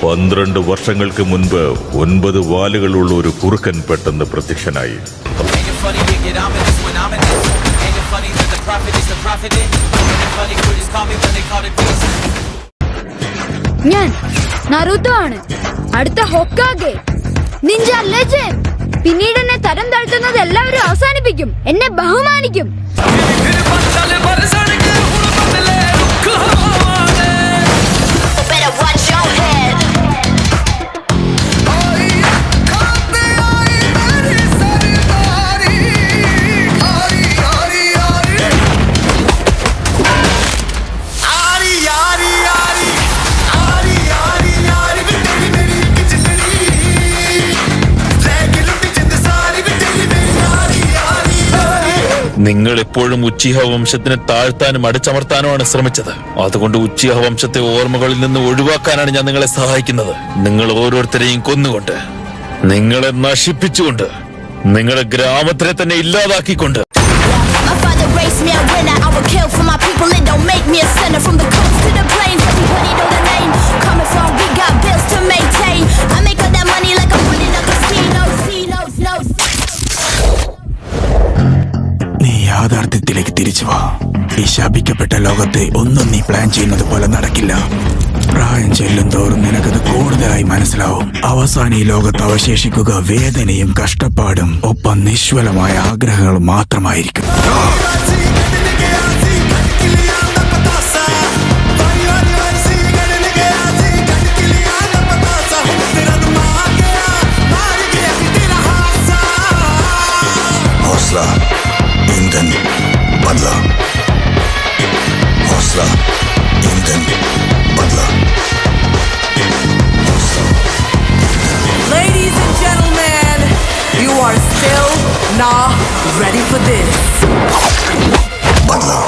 12 വർഷങ്ങൾക്ക് മുൻപ് 9 വാലുകളുള്ള ഒരു കുറുക്കൻ പെട്ടെന്ന് പ്രത്യക്ഷനായി. ഞാൻ നറൂട്ടോ ആണ്, അടുത്ത ഹൊക്കാഗെ, നിഞ്ച ലെജൻഡ്. പിന്നീട് എന്നെ തരം താഴ്ത്തുന്നത് എല്ലാവരും അവസാനിപ്പിക്കും, എന്നെ ബഹുമാനിക്കും. നിങ്ങൾ എപ്പോഴും ഉച്ചിഹ വംശത്തിനെ താഴ്ത്താനും അടിച്ചമർത്താനുമാണ് ശ്രമിച്ചത്. അതുകൊണ്ട് ഉച്ചിഹ വംശത്തെ ഓർമ്മകളിൽ നിന്ന് ഒഴിവാക്കാനാണ് ഞാൻ നിങ്ങളെ സഹായിക്കുന്നത്. നിങ്ങൾ ഓരോരുത്തരെയും കൊന്നുകൊണ്ട്, നിങ്ങളെ നശിപ്പിച്ചുകൊണ്ട്, നിങ്ങളുടെ ഗ്രാമത്തിനെ തന്നെ ഇല്ലാതാക്കിക്കൊണ്ട്. യാഥാർത്ഥ്യത്തിലേക്ക് തിരിച്ചു വാ. ഈ ശാപിക്കപ്പെട്ട ലോകത്തെ ഒന്നും നീ പ്ലാൻ ചെയ്യുന്നത് പോലെ നടക്കില്ല. പ്രായം ചെല്ലും തോറും നിനക്കത് കൂടുതലായി മനസ്സിലാവും. അവസാനം ഈ ലോകത്ത് അവശേഷിക്കുക വേദനയും കഷ്ടപ്പാടും ഒപ്പം നിശ്വലമായ ആഗ്രഹങ്ങളും മാത്രമായിരിക്കും. ईंधन बदला, हौसला ईंधन बदला. Ladies and gentlemen, you are still not ready for this. बदला.